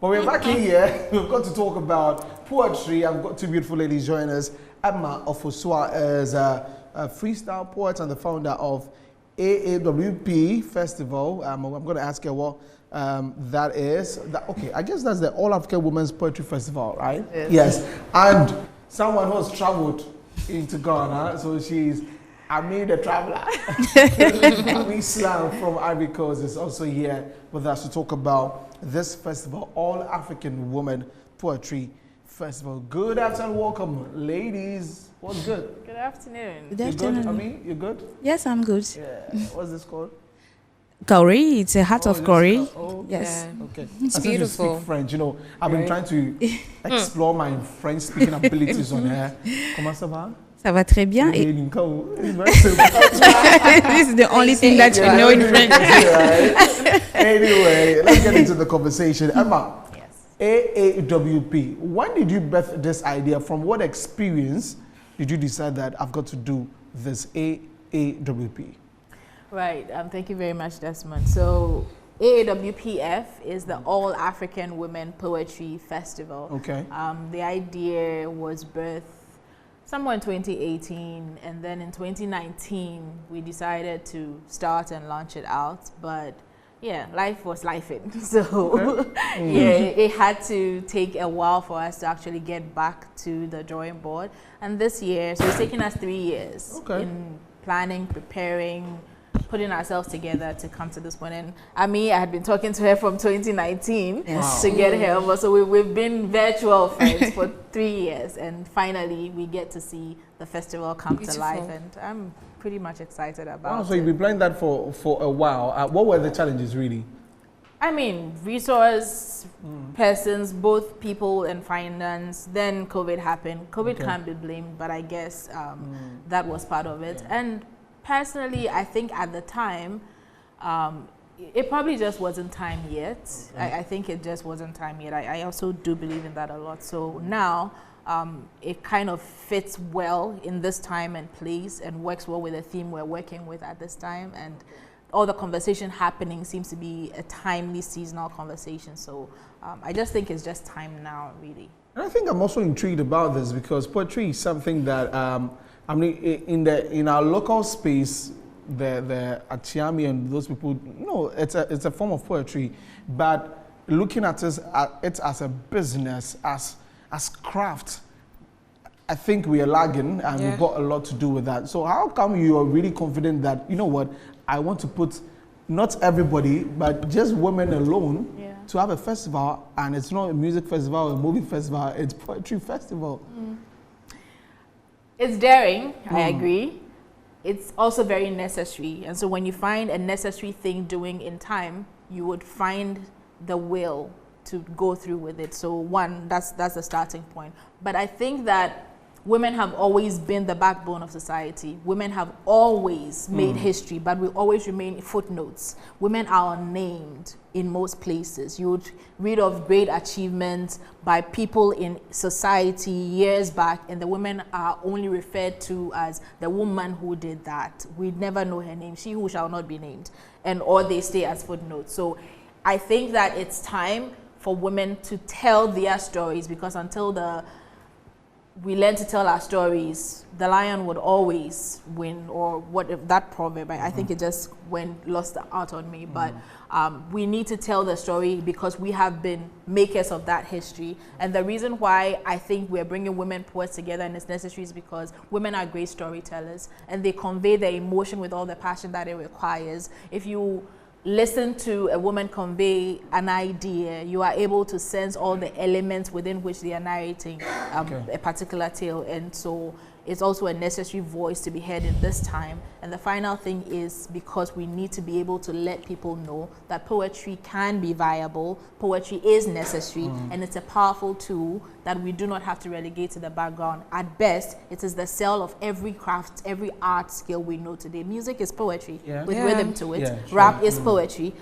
But we're back in here. We've got to talk about poetry. I've got two beautiful ladies joining us. Emma OFOSUA is a freestyle poet and the founder of AAWPF Festival. I'm going to ask her what that is. Okay, I guess that's the All African Women's Poetry Festival, right? Yes. And someone who has traveled into Ghana, so she's Ami the Traveler. Ami Slam from Ivory Coast is also here with us to talk about this festival, All African Women Poetry Festival. Good afternoon, welcome, ladies. What's good? Good afternoon. Good afternoon. You good, Ami? You good? Yes, I'm good. Yeah. What's this called? Curry. It's a heart of curry. Oh, yes. Yeah. Okay. It's beautiful. You speak French, you know, I've been trying to explore my French speaking abilities on her. Comment ça va? Ça va très bien. It's very simple. This is the only thing that you know in French. Right? Anyway, let's get into the conversation. Emma, Yes. AAWP, when did you birth this idea? From what experience did you decide that I've got to do this AAWP? Right. Thank you very much, Desmond. So AAWPF is the All African Women Poetry Festival. Okay. The idea was birthed somewhere in 2018, and then in 2019 we decided to start and launch it out. But yeah, life was lifing. So yeah, it had to take a while for us to actually get back to the drawing board. And this year, so it's taken us 3 years in planning, preparing, putting ourselves together to come to this point. And I had been talking to her from 2019 to get her over. So we've been virtual friends for 3 years, and finally we get to see the festival come to life, and I'm pretty much excited about it. So you've been planning that for a while. What were the challenges really? Resource persons, both people and finance. Then COVID happened. COVID can't be blamed, but I guess that was part of it. Yeah. And personally, I think at the time, it probably just wasn't time yet. I think it just wasn't time yet. I also do believe in that a lot. So now, it kind of fits well in this time and place and works well with the theme we're working with at this time. And all the conversation happening seems to be a timely, seasonal conversation. So I just think it's just time now, really. And I think I'm also intrigued about this because poetry is something that in our local space, the Atiami and those people, it's a form of poetry, but looking at it as a business, as craft, I think we are lagging, and we've got a lot to do with that. So how come you are really confident that, you know what, I want to put not everybody, but just women alone to have a festival, and it's not a music festival or a movie festival, it's poetry festival. It's daring, I agree. It's also very necessary. And so when you find a necessary thing doing in time, you would find the will to go through with it. So one, that's the starting point. But I think that women have always been the backbone of society. Women have always made history, but we always remain footnotes. Women are unnamed in most places. You would read of great achievements by people in society years back, and the women are only referred to as the woman who did that. We never know her name, she who shall not be named, or they stay as footnotes. So I think that it's time for women to tell their stories, because until we learn to tell our stories, the lion would always win, or what if that proverb, I think it just lost out on me. But we need to tell the story because we have been makers of that history. And the reason why I think we're bringing women poets together and it's necessary is because women are great storytellers, and they convey their emotion with all the passion that it requires. If you listen to a woman convey an idea, you are able to sense all the elements within which they are narrating a particular tale. And so it's also a necessary voice to be heard in this time. And the final thing is because we need to be able to let people know that poetry can be viable, poetry is necessary, and it's a powerful tool that we do not have to relegate to the background. At best, it is the cell of every craft, every art skill we know today. Music is poetry with rhythm to it. Rap is poetry.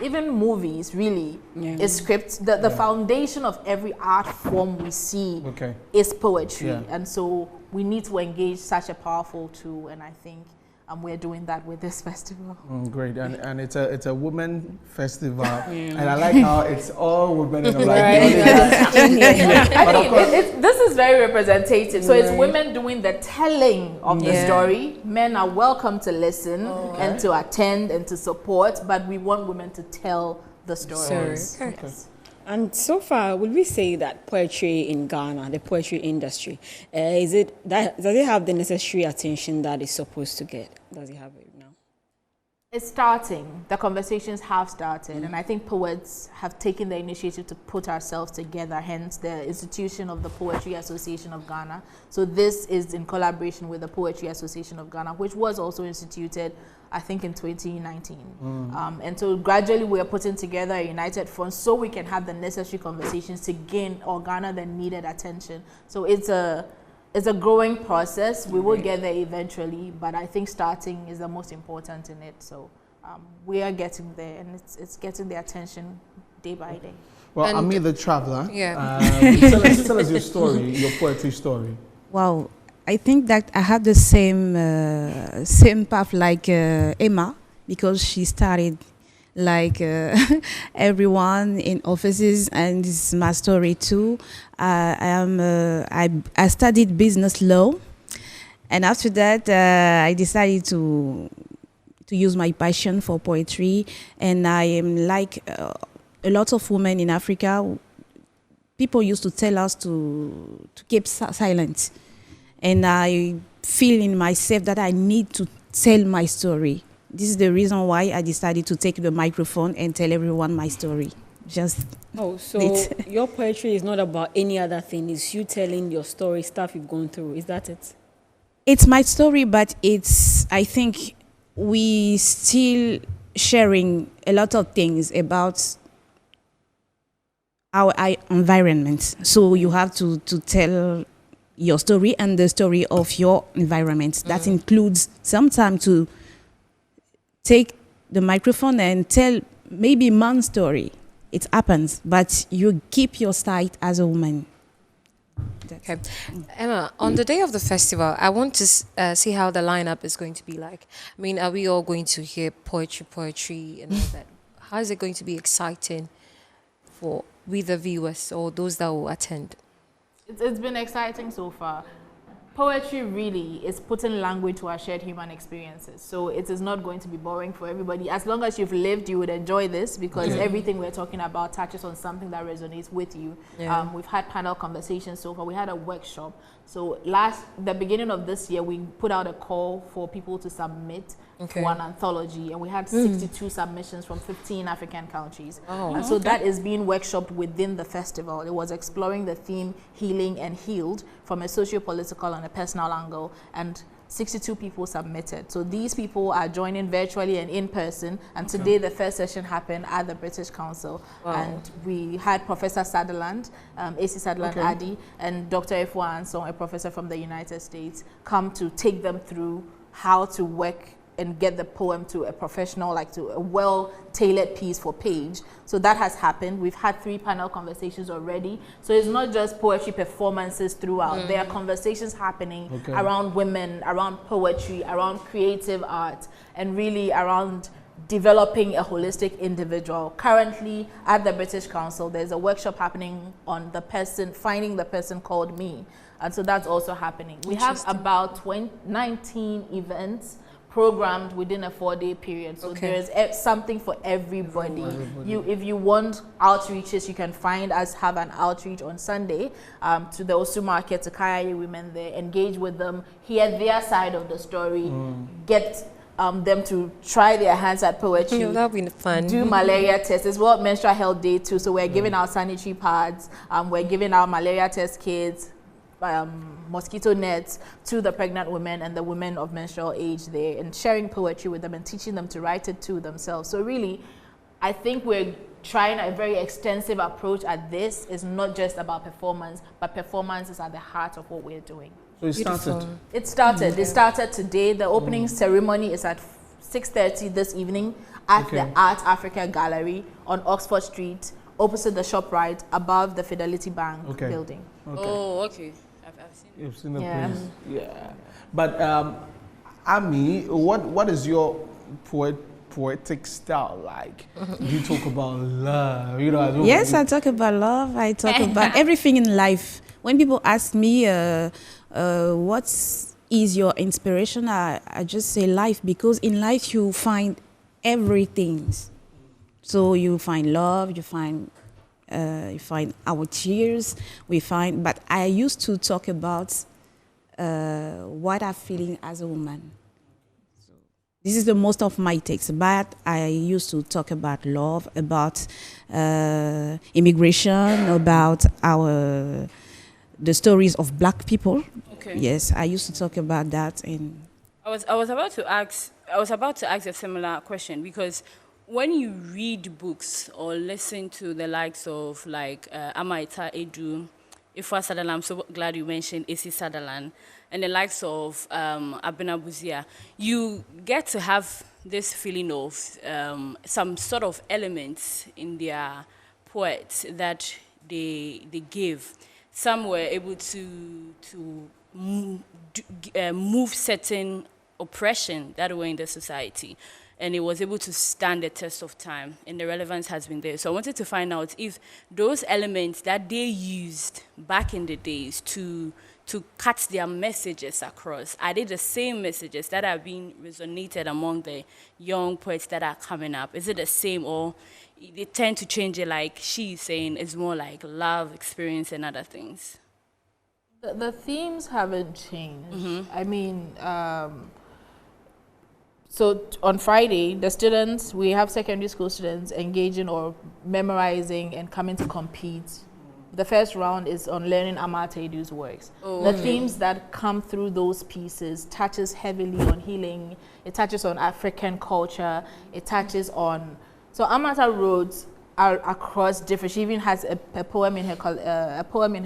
Even movies, really, is script. The foundation of every art form we see is poetry. And so we need to engage such a powerful tool, and I think we're doing that with this festival. Great, and it's a women festival, and I like how it's all women. And I'm like, this is very representative. So it's women doing the telling of the story. Men are welcome to listen and to attend and to support, but we want women to tell the stories. Yes. And so far, would we say that poetry in Ghana, the poetry industry, does it have the necessary attention that it's supposed to get? Does it have it now? It's starting. The conversations have started, and I think poets have taken the initiative to put ourselves together, hence the institution of the Poetry Association of Ghana. So this is in collaboration with the Poetry Association of Ghana, which was also instituted, I think, in 2019. And so gradually we are putting together a united front so we can have the necessary conversations to gain or garner the needed attention. So it's a growing process. We will get there eventually, but I think starting is the most important in it. So we are getting there, and it's getting the attention day by day. Well, Ami the Traveler, tell us your story, your poetry story. Wow, I think that I have the same path like Emma, because she started like everyone in offices, and this is my story too. I studied business law, and after that I decided to use my passion for poetry, and I am like a lot of women in Africa. People used to tell us to keep silent, and I feel in myself that I need to tell my story. This is the reason why I decided to take the microphone and tell everyone my story. Your poetry is not about any other thing. It's you telling your story, stuff you've gone through. Is that it? It's my story, but I think we still sharing a lot of things about our environment. So you have to tell your story and the story of your environment. That includes sometimes to take the microphone and tell maybe man's story. It happens, but you keep your side as a woman. Okay. Emma, on the day of the festival, I want to see how the lineup is going to be like. I mean, are we all going to hear poetry and all that? How is it going to be exciting for the viewers or those that will attend? It's been exciting so far. Poetry really is putting language to our shared human experiences. So it is not going to be boring for everybody. As long as you've lived, you would enjoy this, because everything we're talking about touches on something that resonates with you. We've had panel conversations so far. We had a workshop. So the beginning of this year, we put out a call for people to submit for an anthology, and we had 62 submissions from 15 African countries. And so that is being workshopped within the festival. It was exploring the theme Healing and Healed from a socio-political and a personal angle, and 62 people submitted. So these people are joining virtually and in person, and today the first session happened at the British Council. And we had Professor Sutherland, AC Sutherland Addy, and Dr. Efua Ansong, a professor from the United States, come to take them through how to work and get the poem to a professional, like to a well-tailored piece for page. So that has happened. We've had 3 panel conversations already. So it's not just poetry performances throughout. There are conversations happening around women, around poetry, around creative art, and really around developing a holistic individual. Currently at the British Council, there's a workshop happening on finding the person called me. And so that's also happening. We have about 19 events programmed within a 4-day period. So there's something for everybody. If you want outreaches, you can find us have an outreach on Sunday to the Osu market, to Kaya women there, engage with them, hear their side of the story, get them to try their hands at poetry. That'll be fun. Do malaria tests. It's World Menstrual Health Day too, so we're giving out sanitary pads, we're giving out malaria test kits, mosquito nets to the pregnant women and the women of menstrual age there, and sharing poetry with them and teaching them to write it to themselves. So really, I think we're trying a very extensive approach at this. It's not just about performance, but performance is at the heart of what we're doing. So it started? It started. It started today. The opening ceremony is at 6:30 this evening at the Art Africa Gallery on Oxford Street, opposite the ShopRite, above the Fidelity Bank building. Oh, okay. I've seen it. You've seen the place. Yeah. But Ami, what is your poetic style like? You talk about love, you know. Yes, I talk about love. I talk about everything in life. When people ask me, what is your inspiration, I just say life, because in life you find everything. So you find love, you find our tears, but I used to talk about what I'm feeling as a woman. This is the most of my takes, but I used to talk about love, about immigration, about the stories of Black people. Okay. Yes, I used to talk about that. I was about to ask a similar question, because when you read books or listen to the likes of like Amaita Edu, Ifwa Sutherland, I'm so glad you mentioned Issy Sutherland, and the likes of Abena Buzia, you get to have this feeling of some sort of elements in their poets that they give. Some were able to move certain oppression that were in the society, and it was able to stand the test of time, and the relevance has been there. So I wanted to find out if those elements that they used back in the days to cut their messages across, are they the same messages that are being resonated among the young poets that are coming up? Is it the same, or they tend to change it, like she's saying, it's more like love, experience, and other things? The themes haven't changed. I mean, so on Friday, the students, we have secondary school students engaging or memorizing and coming to compete. The first round is on learning Amata Edu's works. The themes that come through those pieces touches heavily on healing. It touches on African culture. It touches on, so Amata wrote across different. She even has a poem in her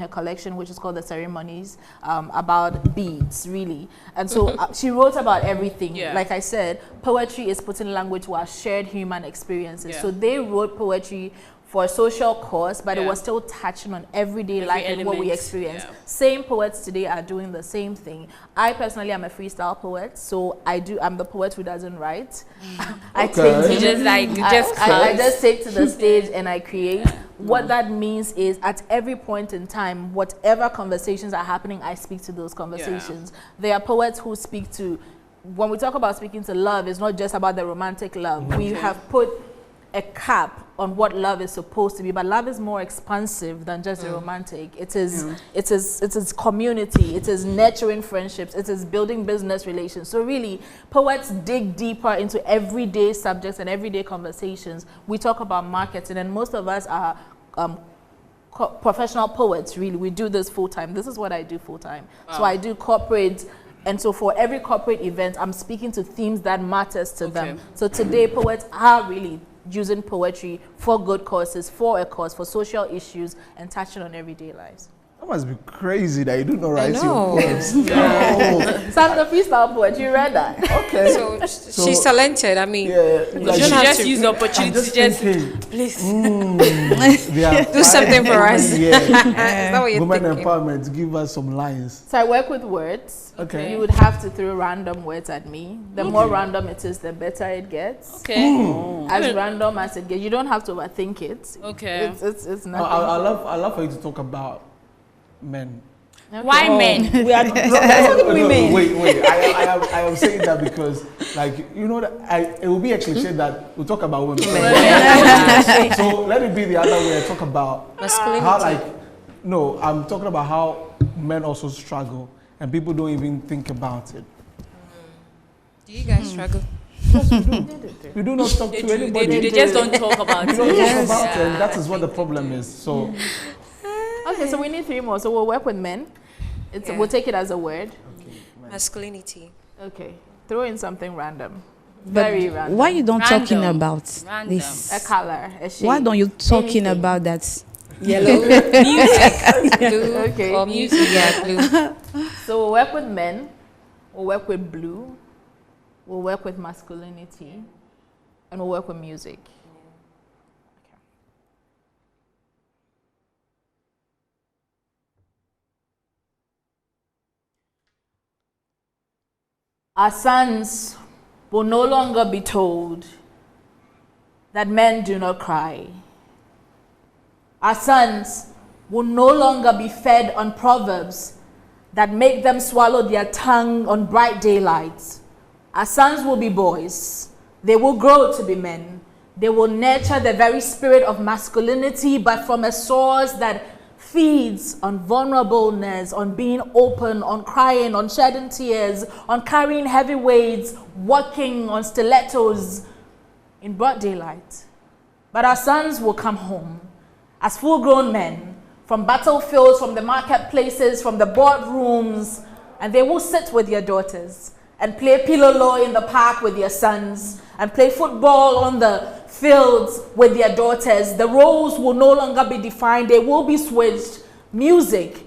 collection, which is called The Ceremonies, about beads, really. And so she wrote about everything. Yeah. Like I said, poetry is putting language to our shared human experiences. Yeah. So they wrote poetry for a social cause, but it was still touching on everyday life and what we experience. Yeah. Same poets today are doing the same thing. I personally am a freestyle poet, so I'm the poet who doesn't write. I just take to the stage and I create. What that means is, at every point in time, whatever conversations are happening, I speak to those conversations. There are poets who speak to, when we talk about speaking to love, it's not just about the romantic love. We have put a cap on what love is supposed to be, but love is more expansive than just the romantic. It is community, it is nurturing friendships, it is building business relations. So really, poets dig deeper into everyday subjects and everyday conversations. We talk about marketing, and most of us are professional poets, really. We do this full-time. This is what I do full-time. So I do corporate, and so for every corporate event, I'm speaking to themes that matters to them. So today, poets are really using poetry for good causes, for a cause, for social issues, and touching on everyday lives. That must be crazy that you do not write your poems. So I'm the freestyle poet. You read that? Okay. So she's talented. I mean, You don't should have just to use the opportunity to just please do something for us. Is that what you're Women thinking? empowerment, give us some lines. So I work with words. Okay. You would have to throw random words at me. The more random it is, the better it gets. Okay. As random as it gets. You don't have to overthink it. Okay. It's nothing. I love for you to talk about men. Okay. Why men? We are talking women. Wait. I am saying that because, like, you know, that it will be a cliche that we talk about women. So let it be the other way. I talk about Masculinity. how, I'm talking about how men also struggle and people don't even think about it. Do you guys struggle? We do not talk to anybody. They just don't talk about We it. don't talk about it, and that is what the problem is. So, Okay, so we need 3 more. So we'll work with men. We'll take it as a word. Masculinity. Okay. Throw in something random. Very random. Why you don't talking Random. about Random. this? A color, a shade. Why don't you talking Anything. about that? Yellow. Music. Blue. Okay. Or music. Yeah, blue. So we'll work with men. We'll work with blue. We'll work with masculinity. And we'll work with music. Our sons will no longer be told that men do not cry. Our sons will no longer be fed on proverbs that make them swallow their tongue on bright daylight. Our sons will be boys. They will grow to be men. They will nurture the very spirit of masculinity, but from a source that feeds on vulnerableness, on being open, on crying, on shedding tears, on carrying heavy weights, walking on stilettos in broad daylight. But our sons will come home as full-grown men from battlefields, from the marketplaces, from the boardrooms, and they will sit with your daughters and play pilolo in the park with your sons and play football on the fields with their daughters. The roles will no longer be defined, they will be switched. Music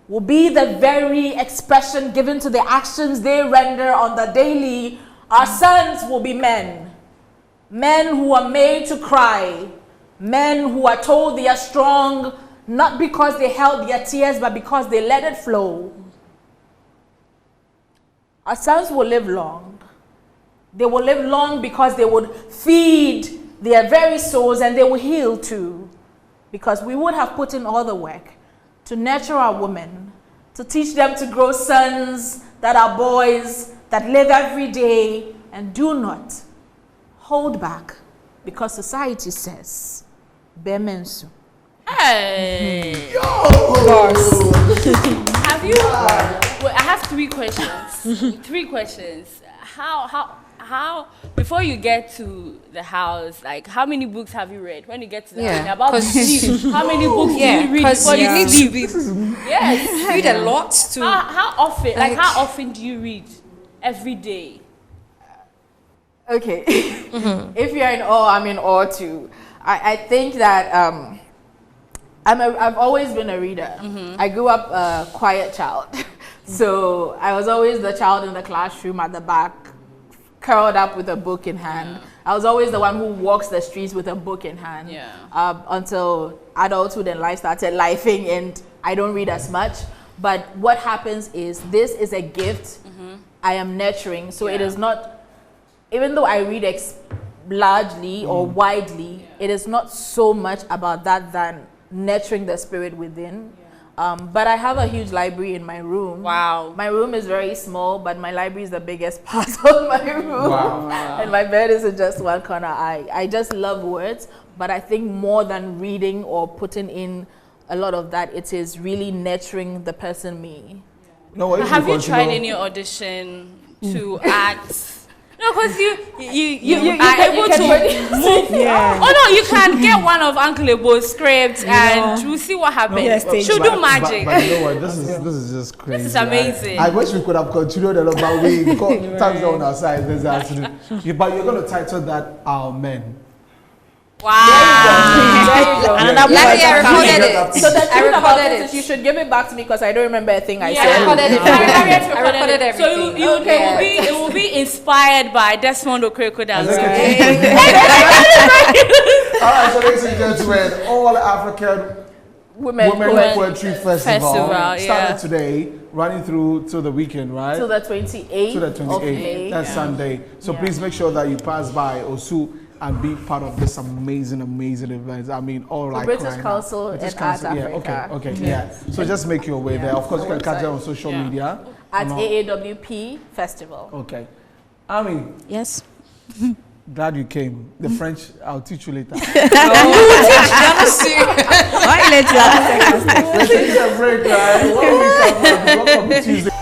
will be the very expression given to the actions they render on the daily. Our sons will be men. Men who are made to cry. Men who are told they are strong, not because they held their tears, but because they let it flow. Our sons will live long. They will live long because they would feed their very souls, and they will heal too. Because we would have put in all the work to nurture our women, to teach them to grow sons that are boys, that live every day and do not hold back, because society says, Bemensu. Hey! Have you? Well, I have 3 questions. 3 questions. How? Before you get to the house, like, how many books have you read? When you get to the house, about to sleep, how many books do you read before you sleep? Yes, read a lot too. How often? Like, how often do you read? Every day. Okay. If you're in awe, I'm in awe too. I think that I've always been a reader. I grew up a quiet child. So I was always the child in the classroom at the back, curled up with a book in hand. I was always the one who walks the streets with a book in hand. Until adulthood and life started lifing, and I don't read as much. But what happens is, this is a gift I am nurturing. So it is not, even though I read largely or widely, it is not so much about that than nurturing the spirit within. But I have a huge library in my room. Wow. My room is very small, but my library is the biggest part of my room. Wow. And my bed is in just one corner. I just love words, but I think more than reading or putting in a lot of that, it is really nurturing the person me. No, have you tried any audition to act? No, because you are able to move. Oh no, you can get one of Uncle Ebo's scripts and we'll see what happens. She'll do magic. But you know what? This is just crazy. This is amazing. I wish we could have continued a lot, but we got times on our side. There's absolutely. But you're going to title that "Our Men." Wow. There you go. I recorded it. So the thing about it is, you should give it back to me, because I don't remember a thing I said. I recorded it. I recorded everything. So it will be inspired by Desmond Okreko. All right, so ladies and gentlemen, All African Women Poetry Festival started today, running through to the weekend, right? To the 28th. To the 28th. That's Sunday. So please make sure that you pass by OFOSUA and be part of this amazing event. I mean, all like British Council and Arts Africa. Okay. So just make your way there. Of course, you can catch them on social media. At AAWP Festival. Okay. I mean. Yes. Glad you came. The French, I'll teach you later. Why later? Let's take a break, right? Welcome to Tuesday.